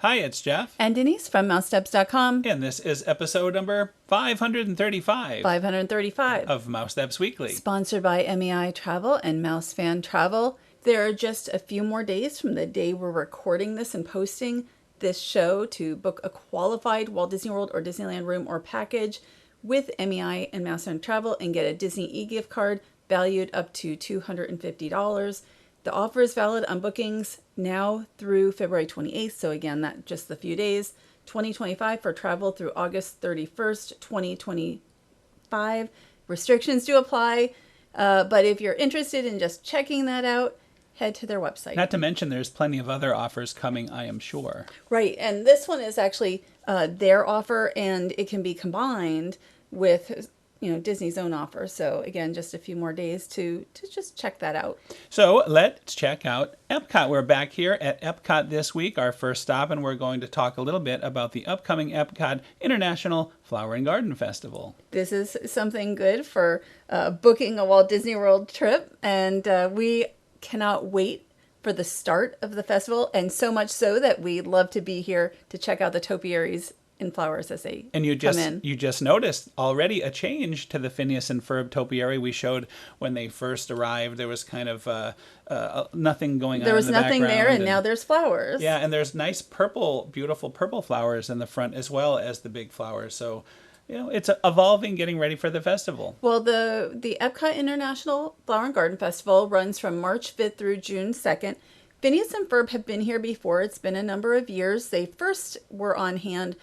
Hi, it's Jeff. And Denise from MouseSteps.com. And this is episode number 535. 535. Of Mousesteps Weekly. Sponsored by MEI Travel and Mouse Fan Travel. There are just a few more days from the day we're recording this and posting this show to book a qualified Walt Disney World or Disneyland room or package with MEI and Mouse Fan Travel and get a Disney e-gift card valued up to $250. The offer is valid on bookings now through February 28th. So again, that just a few days. 2025 for travel through August 31st, 2025. Restrictions do apply. But if you're interested in just checking that out, head to their website. Not to mention there's plenty of other offers coming, I am sure. Right. And this one is actually their offer, and it can be combined with Disney's own offer. So again, just a few more days to just check that out. So let's check out Epcot. We're back here at Epcot this week, our first stop, and we're going to talk a little bit about the upcoming Epcot International Flower and Garden Festival. This is something good for booking a Walt Disney World trip, and we cannot wait for the start of the festival, and so much so that we'd love to be here to check out the topiaries in flowers as they and you come in. You just noticed already a change to the Phineas and Ferb topiary we showed when they first arrived. There was kind of nothing going on. There was in the nothing there, background, and now there's flowers. Yeah, and there's nice purple, beautiful purple flowers in the front as well as the big flowers. So, it's evolving, getting ready for the festival. Well, the Epcot International Flower and Garden Festival runs from March 5th through June 2nd. Phineas and Ferb have been here before. It's been a number of years. They first were on hand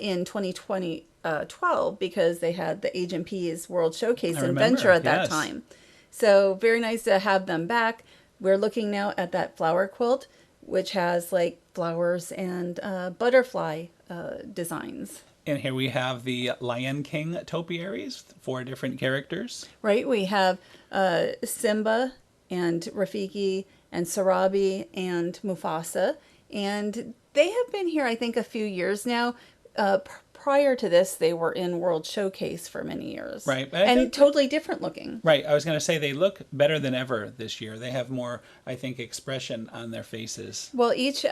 in 2012 because they had the Agent P's World Showcase and Venture at that time. So very nice to have them back. We're looking now at that flower quilt, which has like flowers and butterfly designs. And here we have the Lion King topiaries, 4 different characters. Right, we have Simba and Rafiki and Sarabi and Mufasa, and they have been here, I think, a few years now. Prior to this, they were in World Showcase for many years. Right. And totally different looking. Right. I was going to say they look better than ever this year. They have more, I think, expression on their faces. Well, each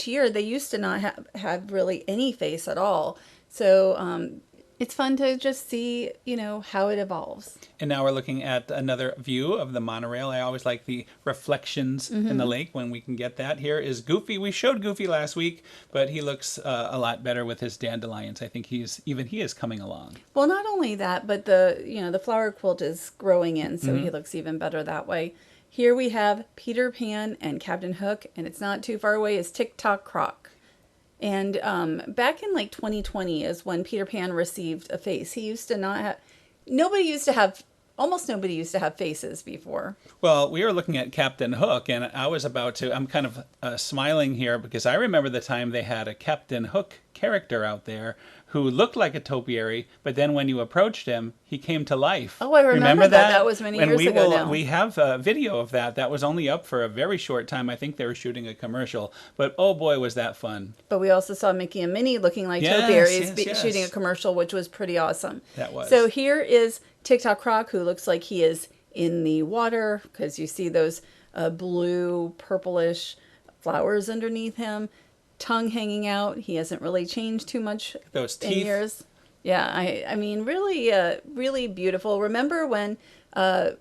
year they used to not have really any face at all. So it's fun to just see, how it evolves. And now we're looking at another view of the monorail. I always like the reflections in the lake when we can get that. Here is Goofy. We showed Goofy last week, but he looks a lot better with his dandelions. I think he is coming along. Well, not only that, but the flower quilt is growing in, so he looks even better that way. Here we have Peter Pan and Captain Hook, and it's not too far away, is Tick-Tock Croc. And back in 2020 is when Peter Pan received a face. He used to not have, almost nobody used to have faces before. Well, we were looking at Captain Hook, and I'm kind of smiling here because I remember the time they had a Captain Hook character out there who looked like a topiary, but then when you approached him, he came to life. Oh, I remember that. That was many years ago now. We have a video of that. That was only up for a very short time. I think they were shooting a commercial, but oh boy, was that fun. But we also saw Mickey and Minnie looking like topiaries shooting a commercial, which was pretty awesome. That was. So here is Tick-Tock Croc, who looks like he is in the water because you see those blue, purplish flowers underneath him. Tongue hanging out. He hasn't really changed too much those teeth. in years. Yeah, I mean, really, really beautiful. Remember when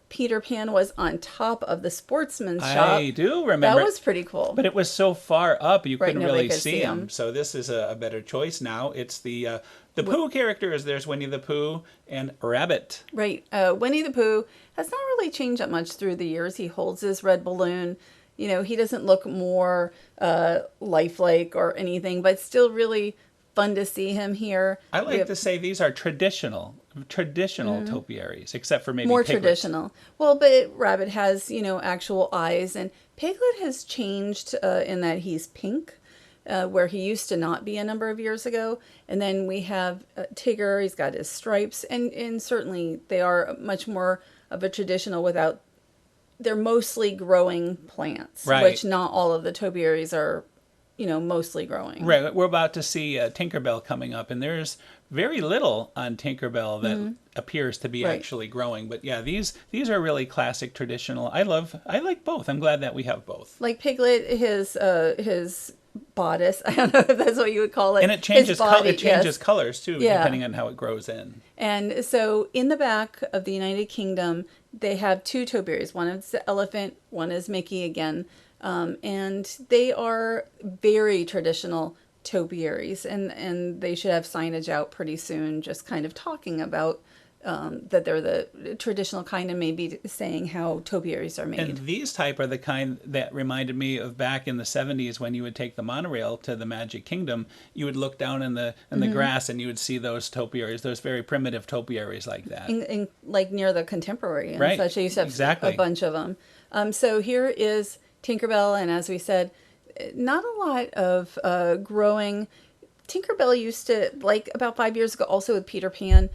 Peter Pan was on top of the sportsman's shop? I do remember. That was pretty cool. But it was so far up, you couldn't really see him. him. So this is a better choice now. It's the Pooh characters. There's Winnie the Pooh and Rabbit. Right. Winnie the Pooh has not really changed that much through the years. He holds his red balloon. He doesn't look more lifelike or anything, but still really fun to see him here. I like to say these are traditional topiaries, except for maybe more Piglet. Traditional. Well, but Rabbit has, actual eyes, and Piglet has changed in that he's pink, where he used to not be a number of years ago. And then we have Tigger. He's got his stripes, and certainly they are much more of a traditional without. They're mostly growing plants, right. Which not all of the topiaries are, mostly growing. Right. We're about to see Tinkerbell coming up, and there's very little on Tinkerbell that appears to be actually growing. But yeah, these are really classic, traditional. I like both. I'm glad that we have both. Like Piglet, his bodice. I don't know if that's what you would call it. And it changes body, colors too, Yeah. depending on how it grows in. And so in the back of the United Kingdom, they have two topiaries. One is the elephant, one is Mickey again. And they are very traditional topiaries, and they should have signage out pretty soon, just kind of talking about that they're the traditional kind, and maybe saying how topiaries are made. And these type are the kind that reminded me of back in the 70s when you would take the monorail to the Magic Kingdom. You would look down in the grass and you would see those topiaries, those very primitive topiaries like that. In like near the Contemporary and Right. such. They used to have Exactly. a bunch of them. So here is Tinkerbell, and as we said, not a lot of growing. Tinkerbell used to, like about 5 years ago, also with Peter Pan,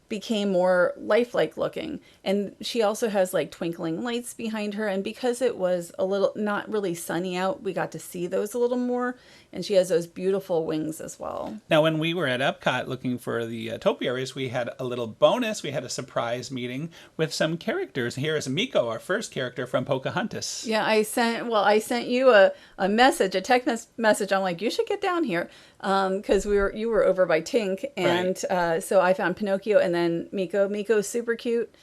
became more lifelike looking, and she also has like twinkling lights behind her, and because it was a little not really sunny out, we got to see those a little more, and she has those beautiful wings as well. Now, when we were at Epcot looking for the topiaries, we had a little bonus. We had a surprise meeting with some characters. Here is Meeko, our first character from Pocahontas. Yeah, I sent you a message, a text message. I'm like, you should get down here, because you were over by Tink, and Right. So I found Pinocchio and then Meeko. Meeko's super cute.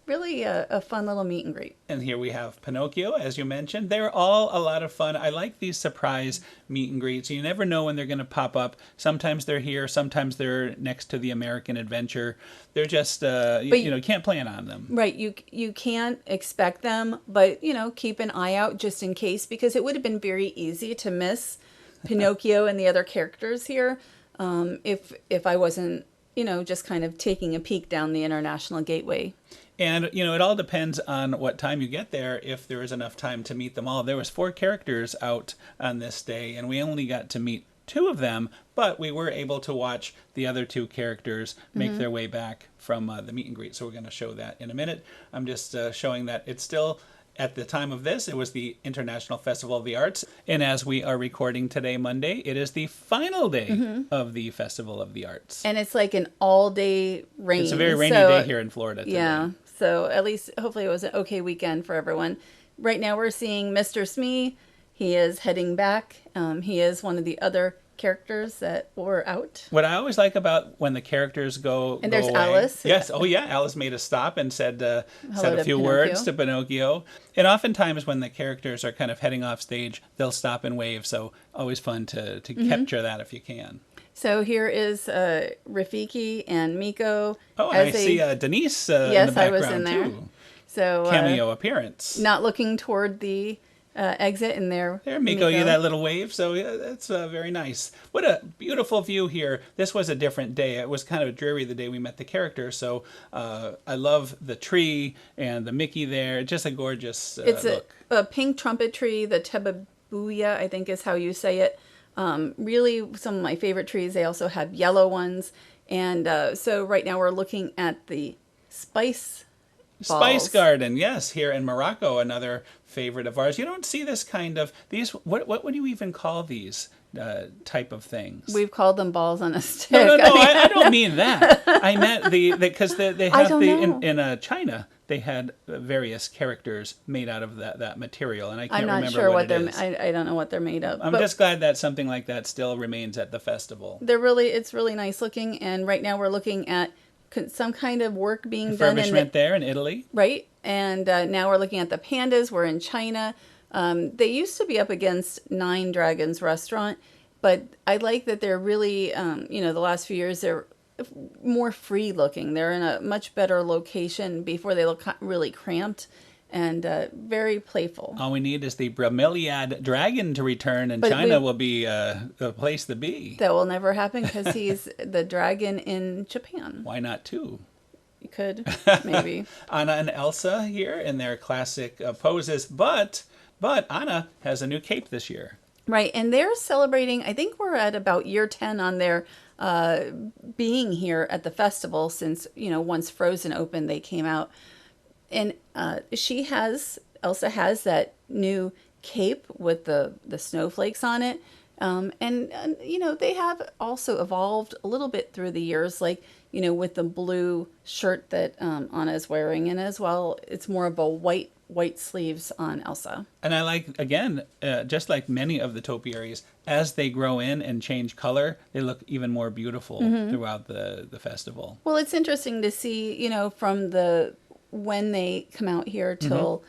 Really a fun little meet and greet. And here we have Pinocchio, as you mentioned. They're all a lot of fun. I like these surprise meet and greets. You never know when they're going to pop up. Sometimes they're here. Sometimes they're next to the American Adventure. They're just, you can't plan on them. Right, you can't expect them, but keep an eye out just in case, because it would have been very easy to miss Pinocchio and the other characters here, if I wasn't just kind of taking a peek down the International Gateway. And, it all depends on what time you get there, if there is enough time to meet them all. There was 4 characters out on this day, and we only got to meet 2 of them, but we were able to watch the other 2 characters make their way back from the meet and greet. So we're going to show that in a minute. I'm just showing that it's still, at the time of this, it was the International Festival of the Arts. And as we are recording today, Monday, it is the final day of the Festival of the Arts. And it's like an all-day rain. It's a very rainy day here in Florida today. Yeah, so at least, hopefully it was an okay weekend for everyone. Right now we're seeing Mr. Smee. He is heading back. He is one of the other characters that were out. What I always like about when the characters go And there's away, Alice. Yes. Oh, yeah. Alice made a stop and said a to few Pinocchio. words to Pinocchio. And oftentimes when the characters are kind of heading off stage, they'll stop and wave. So always fun to capture that if you can. So here is Rafiki and Meeko. Oh, and I see Denise in the Yes, I background was in there. too. So Cameo appearance. not looking toward the exit, and there. There, Meeko, you that little wave. So yeah, that's very nice. What a beautiful view here. This was a different day. It was kind of dreary the day we met the characters. So I love the tree and the Mickey there. Just a gorgeous It's look. a pink trumpet tree, the Tebabuya, I think is how you say it. Really, some of my favorite trees. They also have yellow ones. And so right now we're looking at the spice Spice balls. Garden, yes, here in Morocco, another favorite of ours. You don't see this kind of these. What would you even call these type of things? We've called them balls on a stick. No, I mean, I don't mean that. I meant because they I have don't know. in China they had various characters made out of that material, and I can't I'm not remember sure what they're. it is. I don't know what they're made of. I'm but just glad that something like that still remains at the festival. it's really nice looking. And right now we're looking at some kind of work being done in Refurbishment there in Italy. right. And now we're looking at the pandas. We're in China. They used to be up against Nine Dragons restaurant, but I like that they're really, the last few years they're more free looking. They're in a much better location. Before they look really cramped and very playful. All we need is the bromeliad dragon to return, and But China will be the place to be. That will never happen because he's the dragon in Japan. Why not two? You could, maybe. Anna and Elsa here in their classic poses, but Anna has a new cape this year. Right, and they're celebrating, I think we're at about year 10 on their being here at the festival since, once Frozen opened, they came out. And Elsa has that new cape with the snowflakes on it. They have also evolved a little bit through the years, like, with the blue shirt that Anna's wearing. And as well, it's more of a white white sleeves on Elsa. And I like, again, just like many of the topiaries, as they grow in and change color, they look even more beautiful throughout the festival. Well, it's interesting to see, from when they come out here till,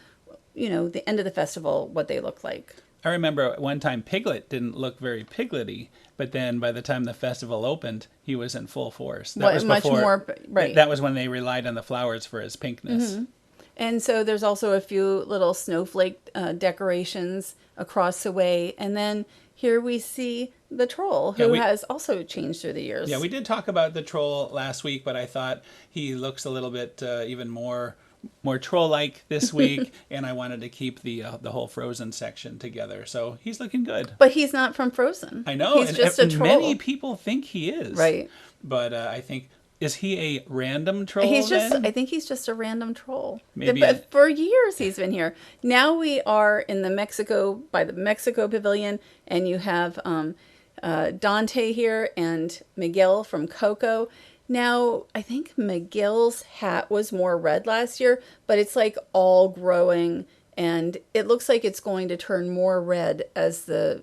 the end of the festival, what they look like. I remember one time Piglet didn't look very piglety, but then by the time the festival opened, he was in full force. That was much before, more, right. That was when they relied on the flowers for his pinkness. And so there's also a few little snowflake decorations across the way. And then here we see the troll, who has also changed through the years. Yeah, we did talk about the troll last week, but I thought he looks a little bit even more troll-like this week, and I wanted to keep the whole Frozen section together. So he's looking good. But he's not from Frozen. I know. He's just a troll. Many people think he is. Right. But I think, is he a random troll I think he's just a random troll. Maybe but for years he's been here. Now we are in the Mexico Pavilion, and you have Dante here and Miguel from Coco. Now, I think Miguel's hat was more red last year, but it's like all growing, and it looks like it's going to turn more red as the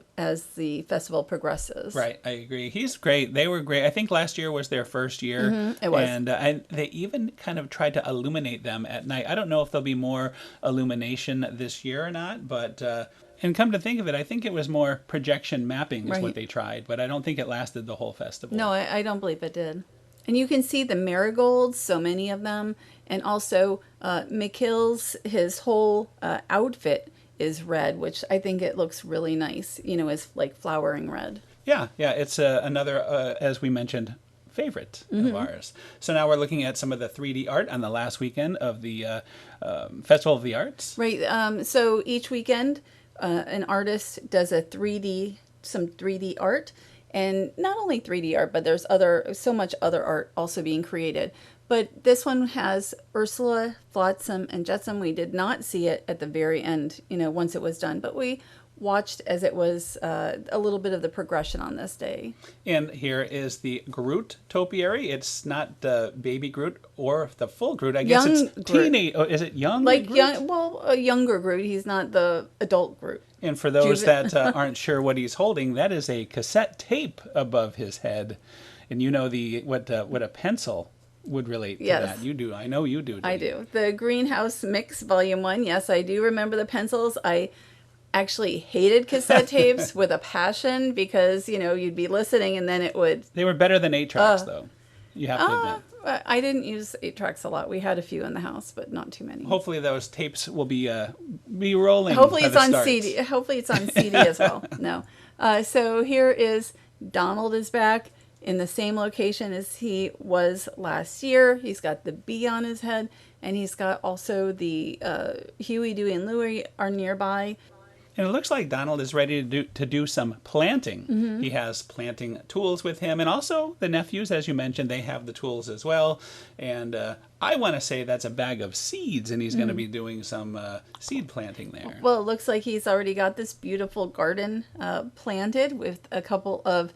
festival progresses. Right, I agree. He's great. They were great. I think last year was their first year. It was. And they even kind of tried to illuminate them at night. I don't know if there'll be more illumination this year or not, but... and come to think of it, I think it was more projection mapping is what they tried, but I don't think it lasted the whole festival. No, I don't believe it did. And you can see the marigolds, so many of them. And also, Mikhail's, his whole outfit is red, which I think it looks really nice, is like flowering red. Yeah, it's another, as we mentioned, favorite of ours. So now we're looking at some of the 3D art on the last weekend of the Festival of the Arts. Right. So each weekend, an artist does some 3D art. And not only 3D art, but there's so much other art also being created. But this one has Ursula, Flotsam, and Jetsam. We did not see it at the very end, once it was done. But we watched as it was a little bit of the progression on this day. And here is the Groot topiary. It's not the baby Groot or the full Groot. I guess it's teenage. Oh, is it young? Like Groot? a younger Groot. He's not the adult Groot. And for those that aren't sure what he's holding, that is a cassette tape above his head. And what a pencil would relate to that. You do. I know you do. I do. The Greenhouse Mix Volume 1. Yes, I do remember the pencils. I actually hated cassette tapes with a passion because, you'd be listening and then it would... They were better than 8-tracks, though. You have to admit. I didn't use 8-tracks a lot. We had a few in the house, but not too many. Hopefully those tapes will be rolling. Hopefully it's on CD. Hopefully it's on CD as well. No. So here is Donald is back in the same location as he was last year. He's got the bee on his head, and he's got also the Huey, Dewey, and Louie are nearby. And it looks like Donald is ready to do some planting. He has planting tools with him. And also the nephews, as you mentioned, they have the tools as well. And I want to say that's a bag of seeds, and he's going to be doing some seed planting there. Well, it looks like he's already got this beautiful garden planted with a couple of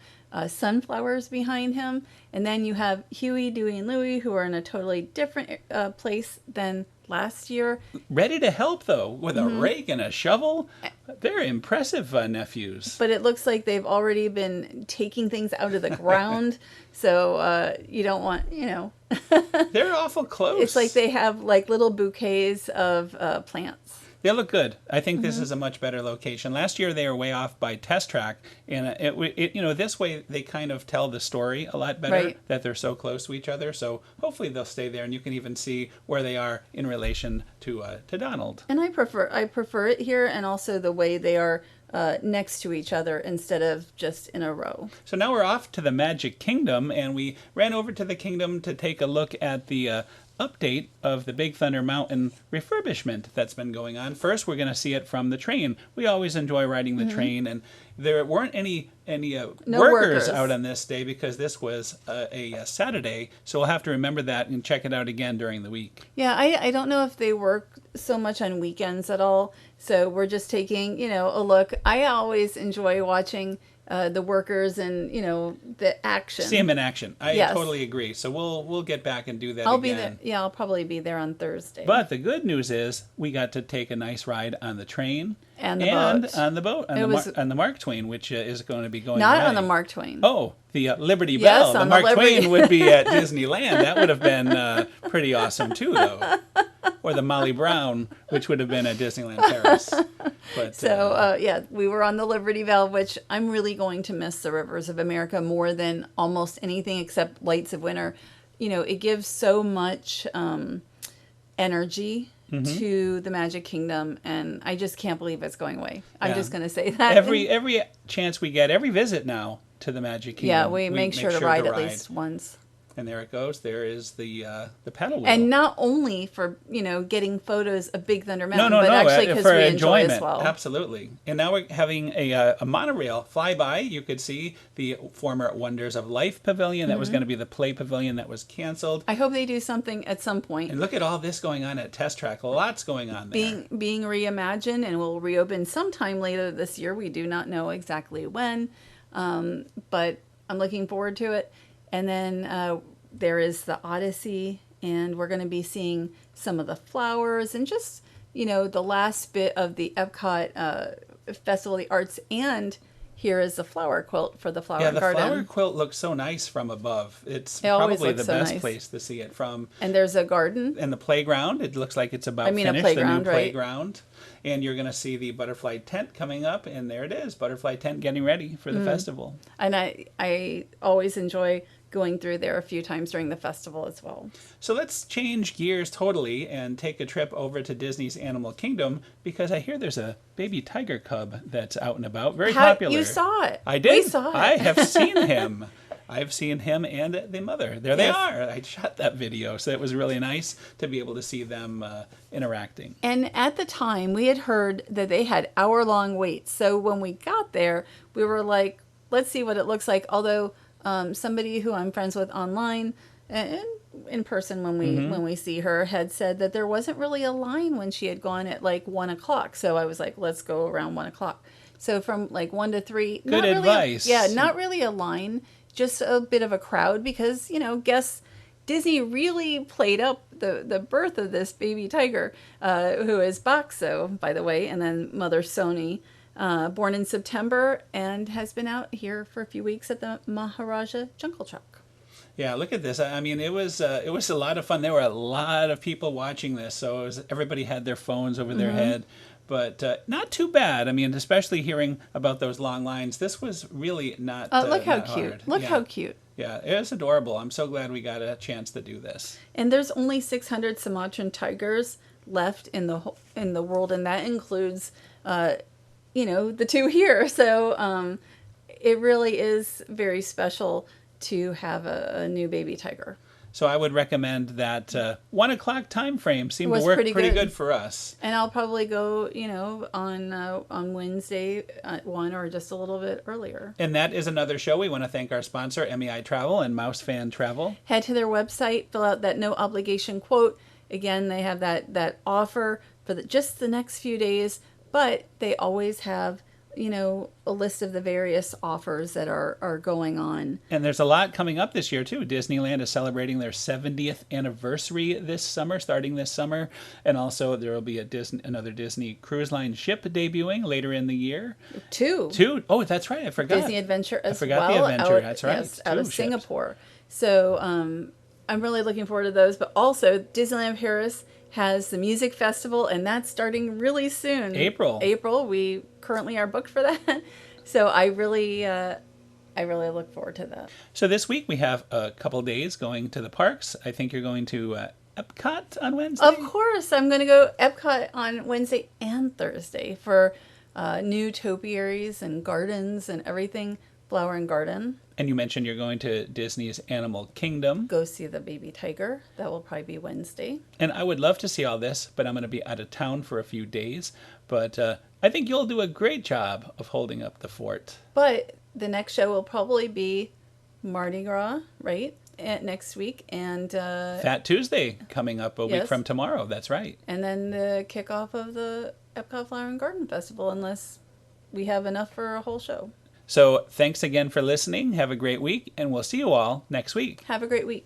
sunflowers behind him. And then you have Huey, Dewey, and Louie, who are in a totally different place than last year. Ready to help, though, with a rake and a shovel. They're impressive nephews. But it looks like they've already been taking things out of the ground. So you don't want, They're awful close. It's like they have like little bouquets of plants. They look good. I think this is a much better location. Last year they were way off by Test Track, and this way they kind of tell the story a lot better that they're so close to each other. So hopefully they'll stay there, and you can even see where they are in relation to Donald. And I prefer it here, and also the way they are next to each other instead of just in a row. So now we're off to the Magic Kingdom, and we ran over to the kingdom to take a look at the update of the Big Thunder Mountain refurbishment that's been going on. First, we're going to see it from the train. We always enjoy riding the train, and there weren't any No workers workers. out on this day because this was a Saturday. So we'll have to remember that and check it out again during the week. Yeah, I don't know if they work so much on weekends at all. So we're just taking, a look. I always enjoy watching the workers and, the action. See them in action. I Yes. totally agree. So we'll get back and do that I'll again. be there. Yeah, I'll probably be there on Thursday. But the good news is we got to take a nice ride on the train And the boat. on the boat on the Mark Twain, which is going to be going Not away. on the Mark Twain. Oh, the Liberty Yes, Bell. The on the Mark Liberty. Twain would be at Disneyland. That would have been pretty awesome too, though. Or the Molly Brown, which would have been at Disneyland Paris. But So, we were on the Liberty Bell, which I'm really going to miss the Rivers of America more than almost anything except Lights of Winter. It gives so much energy to the Magic Kingdom, and I just can't believe it's going away. I'm Yeah. just going to say that. every chance we get, every visit now to the Magic Kingdom, Yeah, we make sure to ride at least once. And there it goes. There is the pedal wheel. And not only for, getting photos of Big Thunder Mountain, No, but actually because for we enjoyment. enjoy as well. Absolutely. And now we're having a monorail flyby. You could see the former Wonders of Life pavilion. That was going to be the play pavilion that was canceled. I hope they do something at some point. And look at all this going on at Test Track. Lots going on there. Being reimagined and will reopen sometime later this year. We do not know exactly when, but I'm looking forward to it. And then there is the Odyssey, and we're going to be seeing some of the flowers and just, the last bit of the Epcot Festival of the Arts. And here is the flower quilt for the flower Yeah, the garden. flower quilt looks so nice from above. It's always probably the looks so best nice. place to see it from. And there's a garden. And the playground, it looks like it's about a finished, playground, the new right? playground. And you're going to see the butterfly tent coming up, and there it is, butterfly tent getting ready for the festival. And I always enjoy going through there a few times during the festival as well. So let's change gears totally and take a trip over to Disney's Animal Kingdom, because I hear there's a baby tiger cub that's out and about, very popular. You saw it. I did. We saw it. I have seen him. I've seen him and the mother. There they Yes. are. I shot that video, so it was really nice to be able to see them interacting. And at the time, we had heard that they had hour-long waits. So when we got there, we were like, let's see what it looks like. Although somebody who I'm friends with online and in person when we see her had said that there wasn't really a line when she had gone at like 1 o'clock. So I was like, let's go around 1 o'clock. So from like 1 to 3. Good advice. Not really a line. Just a bit of a crowd because, guests, Disney really played up the birth of this baby tiger, who is Bakso, by the way, and then Mother Sony, born in September and has been out here for a few weeks at the Maharaja Jungle Truck. Yeah, look at this. I mean, it was a lot of fun. There were a lot of people watching this, so everybody had their phones over their head. But not too bad. I mean, especially hearing about those long lines. This was really not Look how not cute. hard. Look Yeah. how cute. Yeah, it was adorable. I'm so glad we got a chance to do this. And there's only 600 Sumatran tigers left in the world, and that includes, the two here. So it really is very special to have a new baby tiger. So I would recommend that 1 o'clock time frame seemed to Was work pretty pretty good. good for us. And I'll probably go, on Wednesday at 1 or just a little bit earlier. And that is another show. We want to thank our sponsor, MEI Travel and Mouse Fan Travel. Head to their website, fill out that no obligation quote. Again, they have that offer for just the next few days, but they always have, a list of the various offers that are going on. And there's a lot coming up this year, too. Disneyland is celebrating their 70th anniversary this summer, starting this summer. And also there will be another Disney Cruise Line ship debuting later in the year. Two. Oh, that's right. I forgot. Disney Adventure as well. I forgot the Adventure. That's right. Yes, out of 2 ships. Singapore. So I'm really looking forward to those. But also, Disneyland Paris has the music festival, and that's starting really soon. April. We currently are booked for that. So I really look forward to that. So this week we have a couple days going to the parks. I think you're going to Epcot on Wednesday. Of course, I'm going to go Epcot on Wednesday and Thursday for new topiaries and gardens and everything, flower and garden. And you mentioned you're going to Disney's Animal Kingdom. Go see the baby tiger. That will probably be Wednesday. And I would love to see all this, but I'm going to be out of town for a few days. But I think you'll do a great job of holding up the fort. But the next show will probably be Mardi Gras, right? Next week. And Fat Tuesday coming up a week Yes. from tomorrow. That's right. and then the kickoff of the Epcot Flower and Garden Festival, unless we have enough for a whole show. So thanks again for listening. Have a great week, and we'll see you all next week. Have a great week.